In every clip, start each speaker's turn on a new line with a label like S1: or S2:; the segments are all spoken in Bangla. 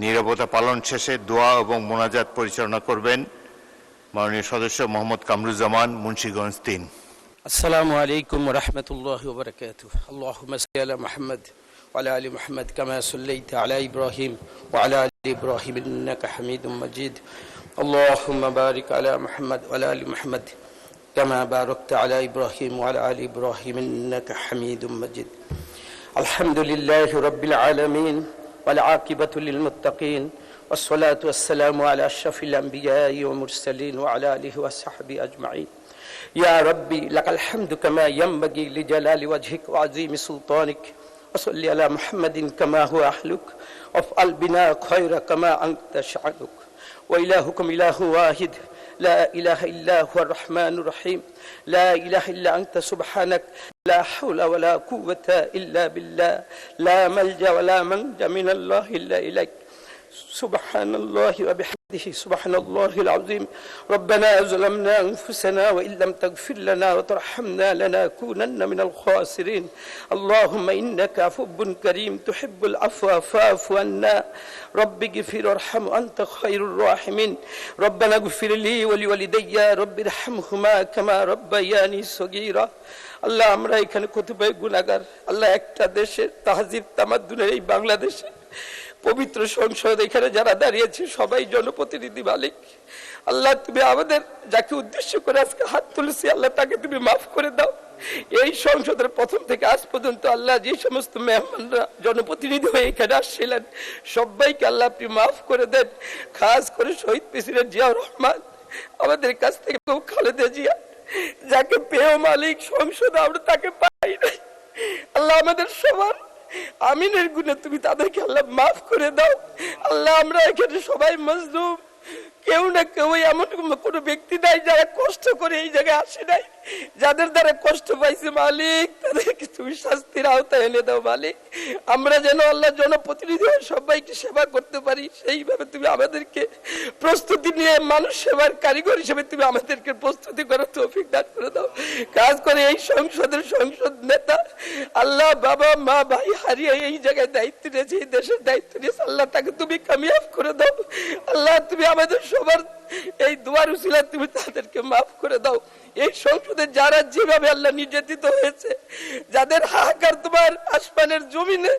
S1: নীরবতা পালন শেষে দোয়া এবং মোনাজাত পরিচালনা করবেন মাননীয় সদস্য মোহাম্মদ কামরুজ্জামান, মুন্সিগঞ্জ ৩।
S2: আসসালামু আলাইকুম ওয়া রাহমাতুল্লাহি ওয়া বারাকাতুহু। আল্লাহুম্মা সাল্লি আলা মুহাম্মদ ওয়া আলা আলি মুহাম্মদ কামা সাল্লাইতা আলা ইব্রাহিম ওয়া আলা আলি ইব্রাহিম ইন্নাকা হামিদুম মাজিদ। আল্লাহুম্মা বারিক আলা মুহাম্মদ ওয়া আলা আলি মুহাম্মদ কামা বারাকতা আলা ইব্রাহিম ওয়া আলা আলি ইব্রাহিম ইন্নাকা হামিদুম মাজিদ। আলহামদুলিল্লাহি রাব্বিল আলামিন ওয়াল আকিবাতু লিল মুত্তাকিন والصلاة والسلام على أشرف الأنبياء والمرسلين وعلى آله وصحبه أجمعين. يا ربي لك الحمد كما ينبغي لجلال وجهك وعظيم سلطانك، وصل على محمد كما هو أهلك، وافعل بنا خير كما أنت شأنك. وإلهكم إله واحد لا إله إلا هو الرحمن الرحيم، لا إله إلا أنت سبحانك، لا حول ولا قوة إلا بالله، لا ملجأ ولا منجا من الله إلا إليك. سبحان الله وبحمده سبحان الله العظيم. ربنا ظلمنا أنفسنا وإن لم تغفر لنا وترحمنا لنكونن من الخاسرين. اللهم إنك عفو كريم تحب العفو فاعف عنا. رب اغفر وارحم أنت خير الراحمين. ربنا اغفر لي ولوالدي رب ارحمهما كما ربياني صغيرا. আল্লাহ, আমরা এখানে কতিপয় গুনাহগার, আল্লাহ একটা দেশের তাহজিব তামাদ্দুনের এই বাংলাদেশে পবিত্র সংসদ এখানে যারা দাঁড়িয়েছে সবাই জনপ্রতিনিধি মালিক। আল্লাহ, তুমি আমাদের যাকে উদ্দেশ্য করে আজকে হাত তুলেছি আল্লাহ তাকে তুমি মাফ করে দাও। এই সংসদের প্রথম থেকে আজ পর্যন্ত আল্লাহ যে সমস্ত মেহমানরা জনপ্রতিনিধি হয়ে এখানে আসছিলেন সবাইকে আল্লাহ আপনি মাফ করে দেন। খাস করে শহীদ প্রেসিডেন্ট জিয়াউর রহমান আমাদের কাছ থেকে খালেদা জিয়া যাকে পেয়েও মালিক সংসদে আমরা তাকে পাই নাই। আল্লাহ আমাদের সবার আমিনের গুণে তুমি তাদেরকে আল্লাহ মাফ করে দাও। আল্লাহ, আমরা এখানে সবাই মজলুম, কেউ না কেউ এমন কোনো ব্যক্তি নাই যারা কষ্ট করে এই জায়গায় আসে নাই, যাদের দ্বারা কষ্ট পাইছে মালিক তাদেরকে তুমি শাস্তির আওতায় এনে দাও মালিক। আমরা যেন আল্লাহ জনপ্রতিনিধি হয়ে সবাইকে সেবা করতে পারি সেইভাবে তুমি আমাদেরকে প্রস্তুতি নিয়ে মানুষ সেবার কারিগর হিসেবে তুমি আমাদেরকে প্রস্তুতি করার তৌফিক দান করে দাও। কাজ করে এই সংসদের সংসদ নেতা আল্লাহ বাবা মা ভাই হারিয়ে এই জায়গায় দায়িত্ব নিয়েছে, এই দেশের দায়িত্ব নিয়েছে, আল্লাহ তাকে তুমি কামিয়াব করে দাও। আল্লাহ, তুমি আমাদের সবার এই দুয়ার উসিলায় তুমি তাদেরকে মাফ করে দাও। এই সংসদে যারা যেভাবে আল্লাহ নির্যাতিত হয়েছে, যাদের হাহাকার তোমার আসমানের জমিনে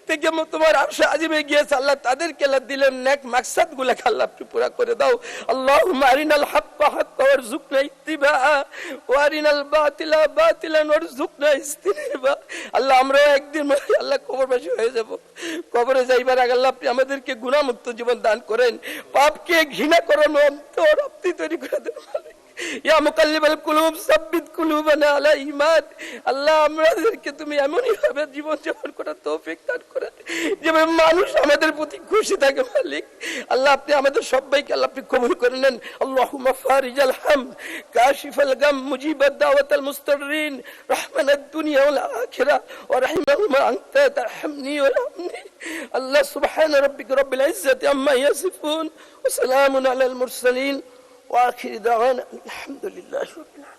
S2: থেকে তোমার আরশে আজিমে গিয়েছে আল্লাহ তাদেরকে আল্লাহ দিলেন নেক মাকসাদ গুলাকে আল্লাহ আপনি পুরা করে দাও। আল্লাহুম্মা আরিনাল হাক্কা হাক্কা ওয়ারযুকনা ইত্তিবাআ ওয়া আরিনাল বাতিলা বাতিলান ওয়ারযুকনা ইজতিনাবা। আল্লাহ, আমরা একদিন আল্লাহ কবরবাসী হয়ে যাব, কবরে যাইবার আগে আল্লাহ আপনি আমাদেরকে গুনাহমুক্ত জীবন দান করেন, পাপকে ঘৃণা করার অন্তর আপনি তৈরি করে দেন মালিক। ইয়া মুকাল্লিবাল কুলুব সাব্বিত কুলুবানা আলা ঈমান। আল্লাহ, আমাদেরকে তুমি এমনই ভাবে জীবন যাপন করার তৌফিক দান করেন যেভাবে মানুষ আমাদের প্রতি খুশি থাকে মালিক। আল্লাহ, আপনি আমাদের সবাইকে আল্লাহ আপনি কবুল করে নেন। আল্লাহুম্মা ফারিজাল হাম কাশিফাল গাম মুজিবাদ দাওয়াতাল মুস্তাররিন রাহমানাদ দুনিয়া ওয়াল আখিরা ওয়া রাহিমাহুমা আনতা তারহামনি ওয়া রাহমনি। আল্লাহ, সুবহান রাব্বিকা রাব্বিল ইজ্জাতি আম্মা ইয়াসিফুন ওয়া সালামুন আলাল মুরসালিন وآخر دعوانا الحمد لله رب العالمين।